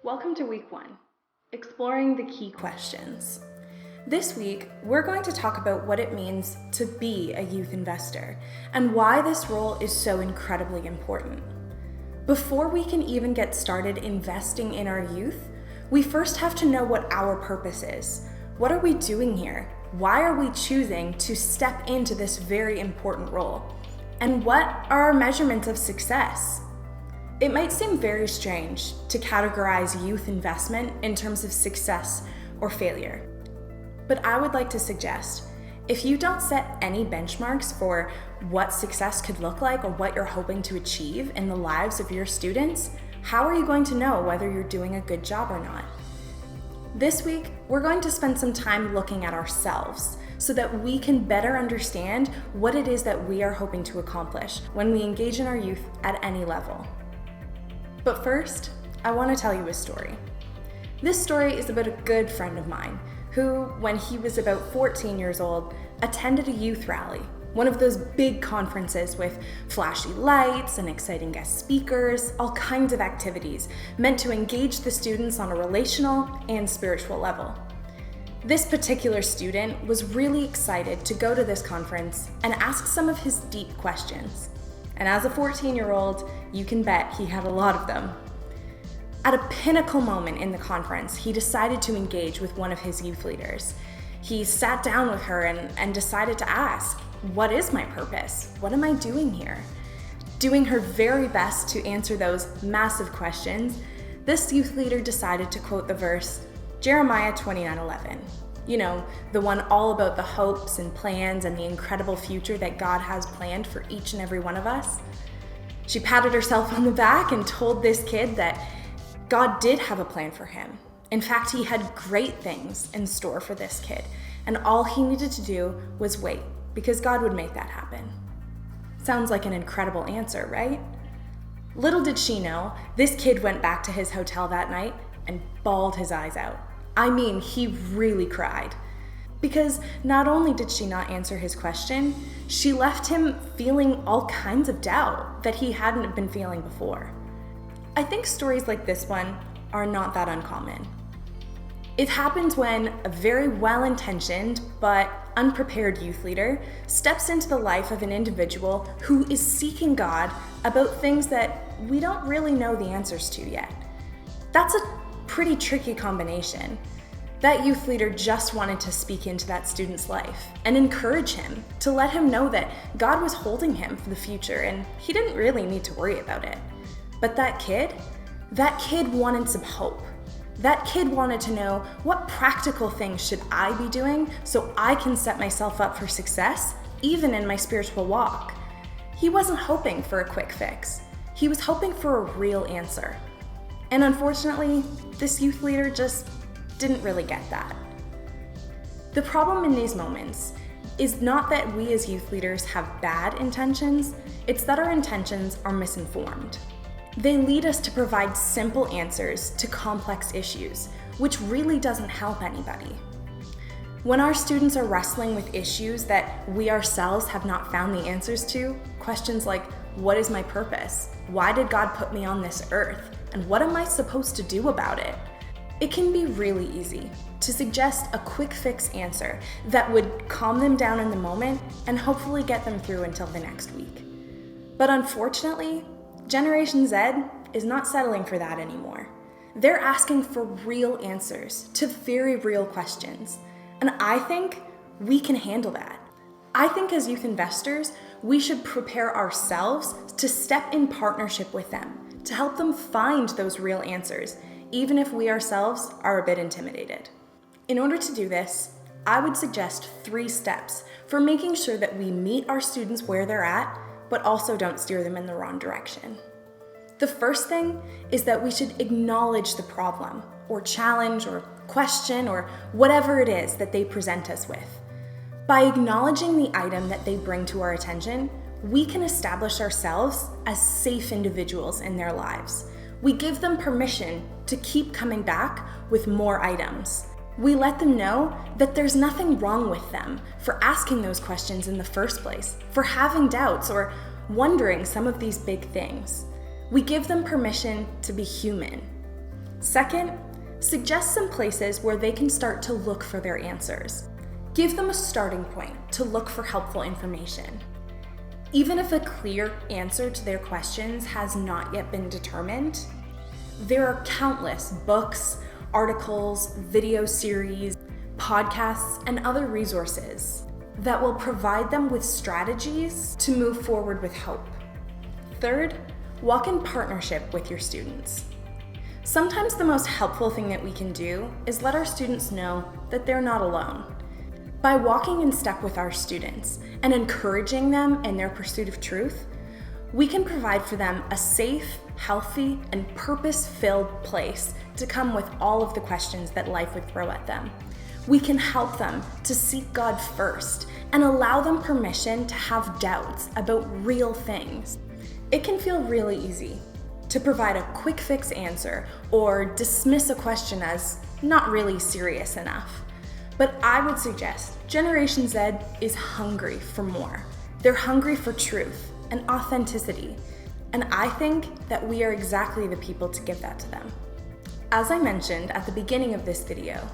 Welcome to week 1, exploring the key questions. This week, we're going to talk about what it means to be a youth investor and why this role is so incredibly important. Before we can even get started investing in our youth, we first have to know what our purpose is. What are we doing here? Why are we choosing to step into this very important role? And what are our measurements of success? It might seem very strange to categorize youth investment in terms of success or failure. But I would like to suggest, if you don't set any benchmarks for what success could look like or what you're hoping to achieve in the lives of your students, how are you going to know whether you're doing a good job or not? This week, we're going to spend some time looking at ourselves so that we can better understand what it is that we are hoping to accomplish when we engage in our youth at any level. But first, I want to tell you a story. This story is about a good friend of mine who, when he was about 14 years old, attended a youth rally, one of those big conferences with flashy lights and exciting guest speakers, all kinds of activities meant to engage the students on a relational and spiritual level. This particular student was really excited to go to this conference and ask some of his deep questions. And as a 14-year-old, you can bet he had a lot of them. At a pinnacle moment in the conference, he decided to engage with one of his youth leaders. He sat down with her and decided to ask, "What is my purpose? What am I doing here?" Doing her very best to answer those massive questions, this youth leader decided to quote the verse, Jeremiah 29:11. You know, the one all about the hopes and plans and the incredible future that God has planned for each and every one of us. She patted herself on the back and told this kid that God did have a plan for him. In fact, he had great things in store for this kid, and all he needed to do was wait, because God would make that happen. Sounds like an incredible answer, right? Little did she know, this kid went back to his hotel that night and bawled his eyes out. I mean, he really cried. Because not only did she not answer his question, she left him feeling all kinds of doubt that he hadn't been feeling before. I think stories like this one are not that uncommon. It happens when a very well-intentioned but unprepared youth leader steps into the life of an individual who is seeking God about things that we don't really know the answers to yet. That's a pretty tricky combination. That youth leader just wanted to speak into that student's life and encourage him to let him know that God was holding him for the future and he didn't really need to worry about it. But that kid wanted some hope. That kid wanted to know, what practical things should I be doing so I can set myself up for success, even in my spiritual walk? He wasn't hoping for a quick fix. He was hoping for a real answer. And unfortunately, this youth leader just didn't really get that. The problem in these moments is not that we as youth leaders have bad intentions, it's that our intentions are misinformed. They lead us to provide simple answers to complex issues, which really doesn't help anybody. When our students are wrestling with issues that we ourselves have not found the answers to, questions like, what is my purpose? Why did God put me on this earth? And what am I supposed to do about it? It can be really easy to suggest a quick fix answer that would calm them down in the moment and hopefully get them through until the next week. But unfortunately, Generation Z is not settling for that anymore. They're asking for real answers to very real questions. And I think we can handle that. I think as youth investors, we should prepare ourselves to step in partnership with them, to help them find those real answers, even if we ourselves are a bit intimidated. In order to do this, I would suggest 3 steps for making sure that we meet our students where they're at, but also don't steer them in the wrong direction. The first thing is that we should acknowledge the problem, or challenge, or question, or whatever it is that they present us with. By acknowledging the item that they bring to our attention, we can establish ourselves as safe individuals in their lives. We give them permission to keep coming back with more items. We let them know that there's nothing wrong with them for asking those questions in the first place, for having doubts or wondering some of these big things. We give them permission to be human. Second, suggest some places where they can start to look for their answers. Give them a starting point to look for helpful information. Even if a clear answer to their questions has not yet been determined, there are countless books, articles, video series, podcasts, and other resources that will provide them with strategies to move forward with hope. Third, walk in partnership with your students. Sometimes the most helpful thing that we can do is let our students know that they're not alone. By walking in step with our students and encouraging them in their pursuit of truth, we can provide for them a safe, healthy, and purpose-filled place to come with all of the questions that life would throw at them. We can help them to seek God first and allow them permission to have doubts about real things. It can feel really easy to provide a quick fix answer or dismiss a question as not really serious enough. But I would suggest Generation Z is hungry for more. They're hungry for truth and authenticity, and I think that we are exactly the people to give that to them. As I mentioned at the beginning of this video,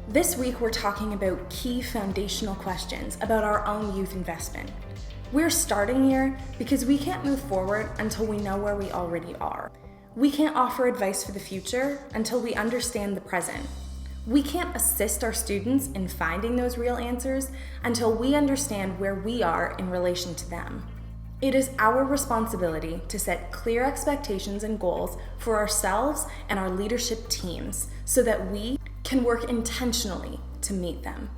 this week we're talking about key foundational questions about our own youth investment. We're starting here because we can't move forward until we know where we already are. We can't offer advice for the future until we understand the present. We can't assist our students in finding those real answers until we understand where we are in relation to them. It is our responsibility to set clear expectations and goals for ourselves and our leadership teams so that we can work intentionally to meet them.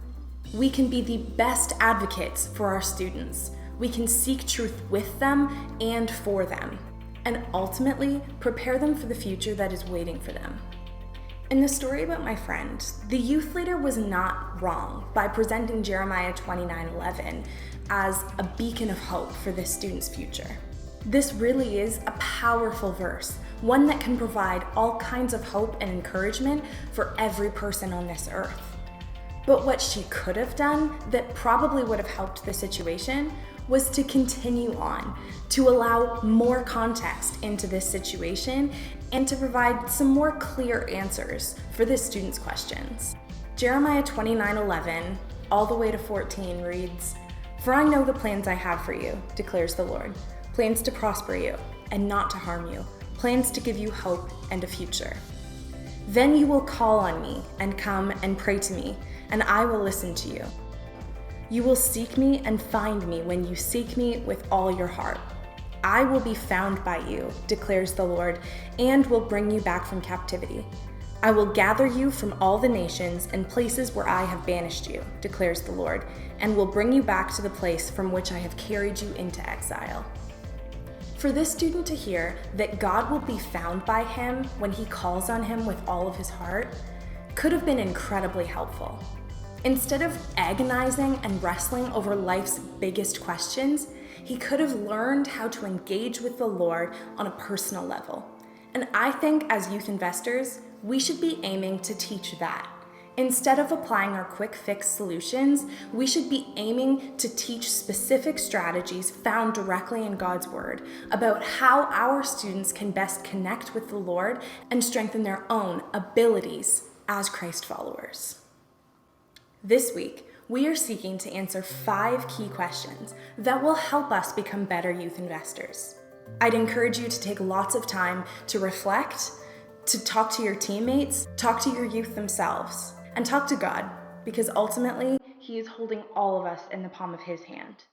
We can be the best advocates for our students. We can seek truth with them and for them, and ultimately prepare them for the future that is waiting for them. In the story about my friend, the youth leader was not wrong by presenting Jeremiah 29:11 as a beacon of hope for this student's future. This really is a powerful verse, one that can provide all kinds of hope and encouragement for every person on this earth. But what she could have done that probably would have helped the situation was to continue on, to allow more context into this situation and to provide some more clear answers for this student's questions. Jeremiah 29:11 all the way to 14 reads, "For I know the plans I have for you, declares the Lord, plans to prosper you and not to harm you, plans to give you hope and a future. Then you will call on me and come and pray to me, and I will listen to you. You will seek me and find me when you seek me with all your heart. I will be found by you, declares the Lord, and will bring you back from captivity. I will gather you from all the nations and places where I have banished you, declares the Lord, and will bring you back to the place from which I have carried you into exile." For this student to hear that God will be found by him when he calls on him with all of his heart could have been incredibly helpful. Instead of agonizing and wrestling over life's biggest questions, he could have learned how to engage with the Lord on a personal level. And I think as youth investors, we should be aiming to teach that. Instead of applying our quick fix solutions, we should be aiming to teach specific strategies found directly in God's Word about how our students can best connect with the Lord and strengthen their own abilities as Christ followers. This week, we are seeking to answer 5 key questions that will help us become better youth investors. I'd encourage you to take lots of time to reflect, to talk to your teammates, talk to your youth themselves, and talk to God, because ultimately, He is holding all of us in the palm of His hand.